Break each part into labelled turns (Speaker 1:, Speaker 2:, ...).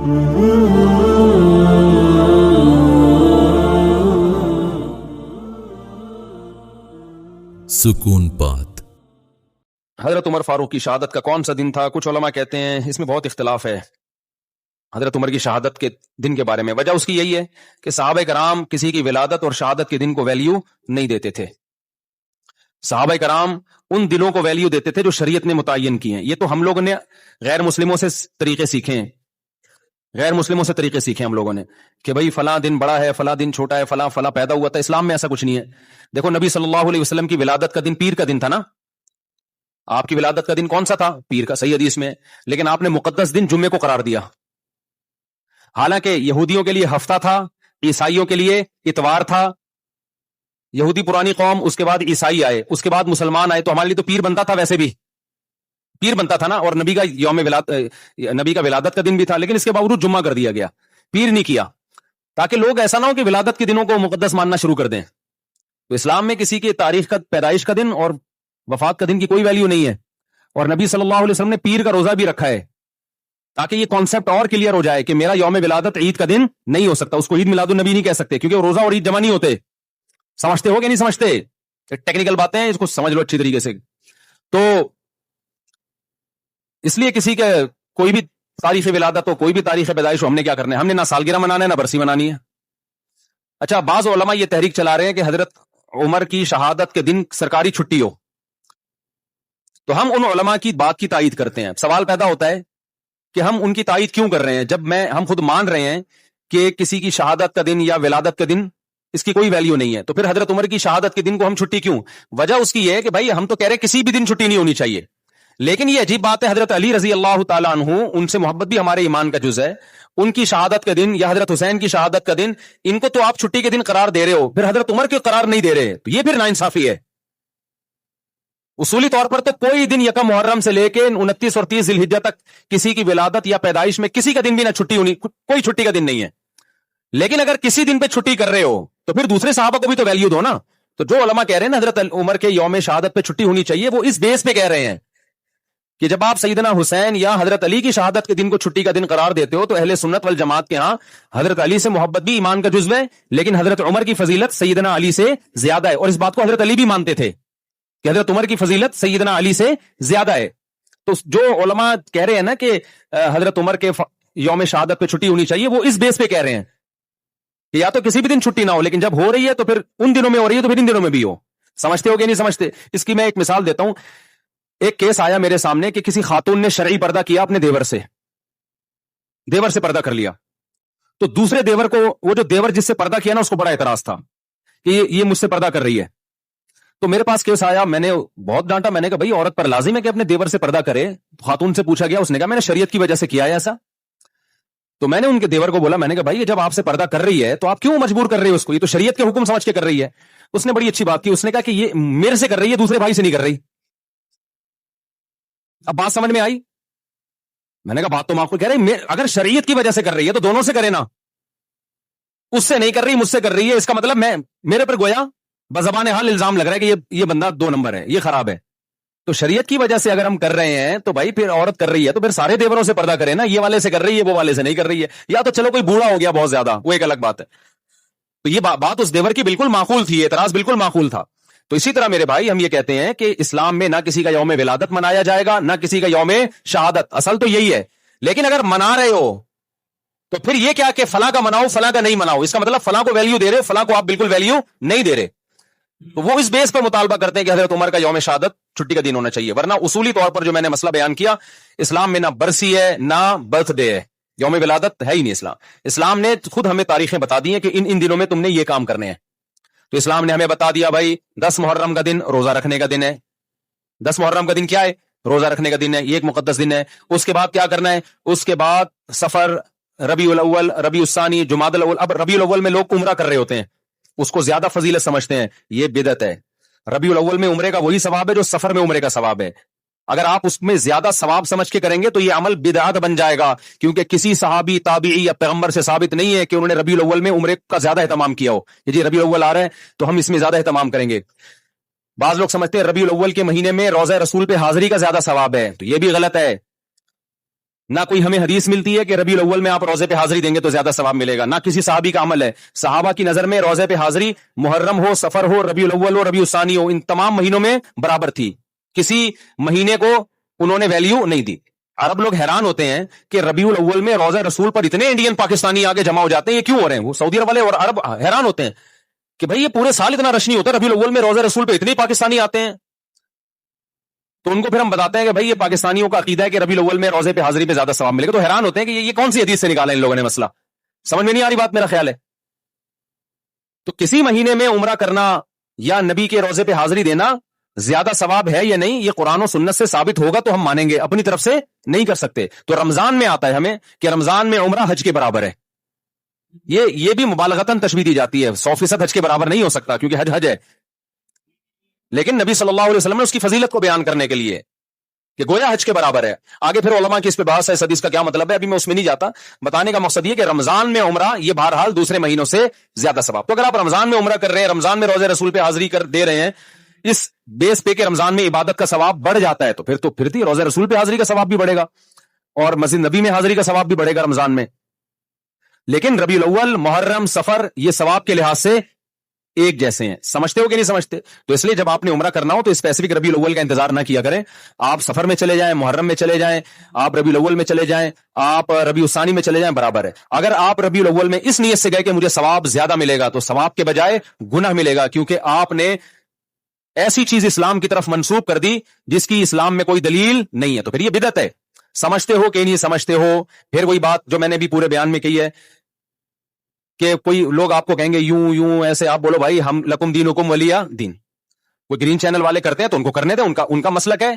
Speaker 1: सुकून पात।
Speaker 2: हजरत उमर फारूक की शहादत का कौन सा दिन था? कुछ उलमा कहते हैं इसमें बहुत इख्तिलाफ है हजरत उमर की शहादत के दिन के बारे में। वजह उसकी यही है कि सहाबा कराम किसी की विलादत और शहादत के दिन को वैल्यू नहीं देते थे। सहाबा कराम उन दिनों को वैल्यू देते थे जो शरीयत ने मुतय्यन किए हैं। ये तो हम लोगों ने गैर मुस्लिमों से तरीके सीखे हैं, गैर मुस्लिमों से तरीके सीखे हम लोगों ने कि भाई फला दिन बड़ा है, फला दिन छोटा है, फला फला पैदा हुआ था। इस्लाम में ऐसा कुछ नहीं है। देखो नबी सल्लल्लाहु अलैहि वसल्लम की विलादत का दिन पीर का दिन था ना। आपकी विलादत का दिन कौन सा था? पीर का, सही हदीस में। लेकिन आपने मुकद्दस दिन जुम्मे को करार दिया। हालांकि यहूदियों के लिए हफ्ता था, ईसाइयों के लिए इतवार था। यहूदी पुरानी कौम, उसके बाद ईसाई आए, उसके बाद मुसलमान आए, तो हमारे लिए तो पीर बनता था, वैसे भी पीर बनता था ना। और नबी का विलादत का दिन भी था, लेकिन इसके बावजूद जुम्मा कर दिया गया, पीर नहीं किया, ताकि लोग ऐसा ना हो कि विलादत के दिनों को मुकद्दस मानना शुरू कर दें। तो इस्लाम में किसी की तारीख का, पैदाइश का दिन और वफात का दिन की कोई वैल्यू नहीं है। और नबी सल्लल्लाहु अलैहि वसल्लम ने पीर का रोजा भी रखा है, ताकि ये कॉन्सेप्ट और क्लियर हो जाए कि मेरा यौम विलादत ईद का दिन नहीं हो सकता। उसको ईद मिलादुन नबी नहीं कह सकते, क्योंकि रोजा और ईद जमा नहीं होते। समझते हो कि नहीं समझते? टेक्निकल बातें हैं, इसको समझ लो अच्छी तरीके से। तो इसलिए किसी के कोई भी तारीख विलादत हो, कोई भी तारीख पैदाइश हो, हमने क्या करना है? हमने ना सालगिरह मनाना है, ना बरसी मनानी है। अच्छा, बाज़ उलमा ये तहरीक चला रहे हैं कि हजरत उमर की शहादत के दिन सरकारी छुट्टी हो, तो हम उन उलमा की बात की तायीद करते हैं। सवाल पैदा होता है कि हम उनकी तायीद क्यों कर रहे हैं, जब हम खुद मान रहे हैं कि किसी की शहादत का दिन या विलादत का दिन इसकी कोई वैल्यू नहीं है। तो फिर हजरत उमर की शहादत के दिन को हम छुट्टी क्यों? वजह उसकी यह है कि भाई हम तो कह रहे हैं किसी भी दिन छुट्टी नहीं होनी चाहिए। लेकिन ये अजीब बात है, हजरत अली रजी अल्लाह ताला अन्हु, उनसे मोहब्बत भी हमारे ईमान का जुज़ है, उनकी शहादत का दिन या हजरत हुसैन की शहादत का दिन, इनको तो आप छुट्टी के दिन करार दे रहे हो, फिर हजरत उमर क्यों करार नहीं दे रहे? तो ये फिर नाइंसाफी है। उसूली तौर पर तो कोई दिन यकम मुहर्रम से लेके 29 और 30 जिलहिज्जा तक किसी की विलादत या पैदाइश में किसी का दिन भी ना छुट्टी होनी, कोई छुट्टी का दिन नहीं है। लेकिन अगर किसी दिन पे छुट्टी कर रहे हो तो फिर दूसरे सहाबा को भी तो वैल्यू दो ना। तो जो उलमा कह रहे हैं ना हजरत उमर के यौम शहादत पे छुट्टी होनी चाहिए, वो इस बेस पे कह रहे हैं कि जब आप सैयदना हुसैन या हजरत अली की शहादत के दिन को छुट्टी का दिन करार देते हो, तो अहले सुन्नत वल जमात के यहां हजरत अली से मोहब्बत भी ईमान का जुज़्व है, लेकिन हजरत उमर की फजीलत सैयदना अली से ज्यादा है। और इस बात को हजरत अली भी मानते थे कि हजरत उमर की फजीलत सैयदना अली से ज्यादा है। तो जो उलमा कह रहे हैं ना कि हजरत उमर के यौम शहादत पे छुट्टी होनी चाहिए, वो इस बेस पे कह रहे हैं कि या तो किसी भी दिन छुट्टी ना हो, लेकिन जब हो रही है तो फिर उन दिनों में हो रही है, तो फिर इन दिनों में भी हो। समझते हो कि नहीं समझते? इसकी मैं एक मिसाल देता हूं। एक केस आया मेरे सामने कि किसी खातून ने शरई पर्दा किया अपने देवर से पर्दा कर लिया। तो दूसरे देवर को, वो जो देवर जिससे पर्दा किया ना, उसको बड़ा एतराज था कि ये मुझसे पर्दा कर रही है। तो मेरे पास केस आया, मैंने बहुत डांटा। मैंने कहा भाई औरत पर लाजिम है कि अपने देवर से पर्दा करे। खातून से पूछा गया, उसने कहा मैंने शरीयत की वजह से किया है ऐसा। तो मैंने उनके देवर को बोला, मैंने कहा भाई जब आपसे पर्दा कर रही है तो आप क्यों मजबूर कर रही हो उसको? ये तो शरीयत के हुक्म समझ के कर रही है। उसने बड़ी अच्छी बात की, उसने कहा कि ये मेरे से कर रही है, दूसरे भाई से नहीं कर रही। अब बात समझ में आई? मैंने कहा बात तो माकूल कह रही, अगर शरीयत की वजह से कर रही है तो दोनों से करे ना। उससे नहीं कर रही, मुझसे कर रही है, इसका मतलब मेरे पर गोया बज़बान हाल इल्जाम लग रहा है कि ये बंदा 2 नंबर है, ये खराब है। तो शरीयत की वजह से अगर हम कर रहे हैं तो भाई फिर औरत कर रही है तो फिर सारे देवरों से पर्दा करे ना। ये वाले से कर रही है, वो वाले से नहीं कर रही है। या तो चलो कोई बूढ़ा हो गया बहुत ज्यादा, वो एक अलग बात है। तो ये बात उस देवर की बिल्कुल माकूल थी, एतराज बिल्कुल माकूल था। तो इसी तरह मेरे भाई हम ये कहते हैं कि इस्लाम में ना किसी का यौम विलादत मनाया जाएगा, ना किसी का यौम शहादत। असल तो यही है। लेकिन अगर मना रहे हो तो फिर ये क्या कि फला का मनाओ, फला का नहीं मनाओ, इसका मतलब फला को वैल्यू दे रहे हो, फला को आप बिल्कुल वैल्यू नहीं दे रहे। तो वो इस बेस पर मुतालबा करते हैं कि हजरत उमर का यौम शहादत छुट्टी का दिन होना चाहिए। वरना उसूली तौर पर जो मैंने मसला बयान किया, इस्लाम में ना बरसी है ना बर्थडे है, यौम विलादत है ही नहीं। इस्लाम ने खुद हमें तारीखें बता दी हैं कि इन दिनों में तुमने ये काम करने हैं। तो इस्लाम ने हमें बता दिया भाई 10 मुहर्रम का दिन रोजा रखने का दिन है। 10 मुहर्रम का दिन क्या है? रोजा रखने का दिन है। ये एक मुकद्दस दिन है। उसके बाद क्या करना है? उसके बाद सफर, रबीउल अव्वल, रबीउस सानी, जुमादुल अव्वल। अब रबीउल अव्वल में लोग उम्रा कर रहे होते हैं, उसको ज्यादा फजीलत समझते हैं, ये बिदअत है। रबीउल अव्वल में उम्रे का वही सवाब है जो सफर में उम्रे का सवाब है। अगर आप उसमें ज्यादा सवाब समझ के करेंगे तो ये अमल बिदअत बन जाएगा, क्योंकि किसी सहाबी, ताबीई या पैगंबर से साबित नहीं है कि उन्होंने रबीउल अव्वल में उम्रे का ज्यादा एहतमाम किया हो। ये रबीउल अव्वल आ रहा है तो हम इसमें ज्यादा एहतमाम करेंगे। बाज लोग समझते हैं रबीउल अव्वल के महीने में रोज़ा रसूल पे हाजिरी का ज्यादा सवाब है, तो ये भी गलत है। نہ کوئی ہمیں حدیث ملتی ہے کہ ربیع الاول میں آپ روزے پہ حاضری دیں گے تو زیادہ ثواب ملے گا، نہ کسی صحابی کا عمل ہے۔ صحابہ کی نظر میں روزے پہ حاضری محرم ہو، سفر ہو، ربیع الاول ہو، ربیع الثانی ہو، ان تمام مہینوں میں برابر تھی، کسی مہینے کو انہوں نے ویلیو نہیں دی۔ عرب لوگ حیران ہوتے ہیں کہ ربیع الاول میں روزہ رسول پر اتنے انڈین پاکستانی آگے جمع ہو جاتے ہیں، یہ کیوں ہو رہے ہیں؟ وہ سعودی عرب والے اور عرب حیران ہوتے ہیں کہ بھائی یہ پورے سال اتنا رش نہیں ہوتا، ربیع الاول میں روزہ رسول پہ اتنے پاکستانی آتے ہیں۔ تو ان کو پھر ہم بتاتے ہیں کہ بھائی یہ پاکستانیوں کا عقیدہ ہے کہ ربیع الاول میں روزے پہ حاضری پہ زیادہ ثواب ملے گا، تو حیران ہوتے ہیں کہ یہ کون سی حدیث سے نکالا ان لوگوں نے مسئلہ، سمجھ میں نہیں آ رہی بات، میرا خیال ہے۔ تو کسی مہینے میں عمرہ کرنا یا نبی کے روزے پہ حاضری دینا زیادہ ثواب ہے یا نہیں، یہ قرآن و سنت سے ثابت ہوگا تو ہم مانیں گے، اپنی طرف سے نہیں کر سکتے۔ تو رمضان میں آتا ہے ہمیں کہ رمضان میں عمرہ حج کے برابر ہے، یہ بھی مبالغتاً تشبیہ دی جاتی ہے، 100% حج کے برابر نہیں ہو سکتا کیونکہ حج حج ہے، لیکن نبی صلی اللہ علیہ وسلم نے اس کی فضیلت کو بیان کرنے کے لیے کہ گویا حج کے برابر ہے۔ آگے پھر علماء کی اس پہ بحث ہے، اس حدیث کا کیا مطلب ہے، ابھی میں اس میں نہیں جاتا، بتانے کا مقصد یہ کہ رمضان میں عمرہ یہ بہرحال دوسرے مہینوں سے زیادہ ثواب۔ تو اگر آپ رمضان میں عمرہ کر رہے ہیں، رمضان میں روزے رسول پہ حاضری کر دے رہے ہیں، اس بیس پہ کہ رمضان میں عبادت کا ثواب بڑھ جاتا ہے، تو پھر روزے رسول پہ حاضری کا ثواب بھی بڑھے گا اور مسجد نبی میں حاضری کا ثواب بھی بڑھے گا رمضان میں۔ لیکن ربیع الاول، محرم، سفر یہ ثواب کے لحاظ سے ایک جیسے ہیں، سمجھتے ہو کہ نہیں سمجھتے؟ تو اس لیے جب آپ نے عمرہ کرنا ہو تو اسپیسیفک ربیع الاول کا انتظار نہ کیا کریں، آپ سفر میں چلے جائیں، محرم میں چلے جائیں، آپ ربیع الاول میں چلے جائیں، آپ ربیع الثانی میں چلے جائیں، برابر ہے۔ اگر آپ ربیع الاول میں اس نیت سے گئے کہ مجھے ثواب زیادہ ملے گا تو ثواب کے بجائے گناہ ملے گا، کیونکہ آپ نے ایسی چیز اسلام کی طرف منسوب کر دی جس کی اسلام میں کوئی دلیل نہیں ہے، تو پھر یہ بدعت ہے۔ سمجھتے ہو کہ نہیں سمجھتے ہو؟ پھر وہی بات جو میں نے بھی پورے بیان میں کہی ہے کہ کوئی لوگ آپ کو کہیں گے یوں ایسے، آپ بولو بھائی ہم لکم دینکم ولی دین، وہ گرین چینل والے کرتے ہیں تو ان کو کرنے دیں، ان کا مسلک ہے،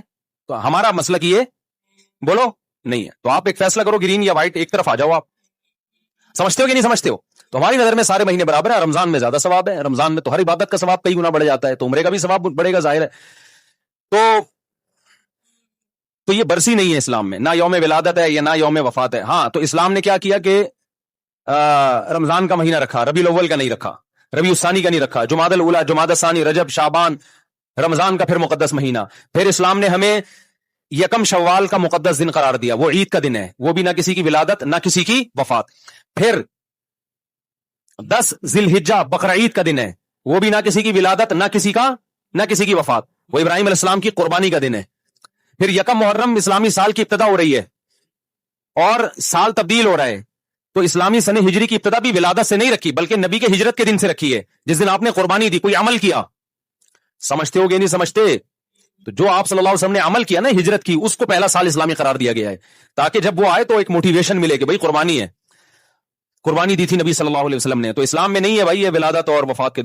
Speaker 2: تو ہمارا مسلک یہ بولو نہیں ہے۔ تو آپ ایک فیصلہ کرو، گرین یا وائٹ، ایک طرف آ جاؤ۔ آپ سمجھتے ہو کہ نہیں سمجھتے ہو؟ تو ہماری نظر میں سارے مہینے برابر ہیں، رمضان میں زیادہ ثواب ہے، رمضان میں تو ہر عبادت کا ثواب کئی گنا بڑھ جاتا ہے، تو عمرے کا بھی ثواب بڑھے گا، ظاہر ہے۔ تو یہ برسی نہیں ہے اسلام میں، نہ یوم ولادت ہے یا نہ یوم وفات ہے۔ ہاں تو اسلام نے کیا کیا کہ رمضان کا مہینہ رکھا، ربیع الاول کا نہیں رکھا، ربیع الثانی کا نہیں رکھا، جمادی الاولی، جمادی الثانی، رجب، شعبان، رمضان کا پھر مقدس مہینہ۔ پھر اسلام نے ہمیں یکم شوال کا مقدس دن قرار دیا، وہ عید کا دن ہے، وہ بھی نہ کسی کی ولادت نہ کسی کی وفات۔ پھر 10 ذی الحجہ بقرعید کا دن ہے، وہ بھی نہ کسی کی ولادت نہ کسی کی وفات، وہ ابراہیم علیہ السلام کی قربانی کا دن ہے۔ پھر یکم محرم اسلامی سال کی ابتدا ہو رہی ہے اور سال تبدیل ہو رہا ہے، تو اسلامی سن ہجری کی ابتدا بھی ولادت سے نہیں رکھی بلکہ نبی کے ہجرت کے دن سے رکھی ہے، جس دن آپ نے قربانی دی، کوئی عمل کیا۔ سمجھتے ہو گے نہیں سمجھتے؟ تو جو آپ صلی اللہ علیہ وسلم نے عمل کیا نا، ہجرت کی، اس کو پہلا سال اسلامی قرار دیا گیا ہے، تاکہ جب وہ آئے تو ایک موٹیویشن ملے کہ بھائی قربانی ہے، قربانی دی تھی نبی صلی اللہ علیہ وسلم نے۔ تو اسلام میں نہیں ہے بھائی یہ ولادت اور وفات کے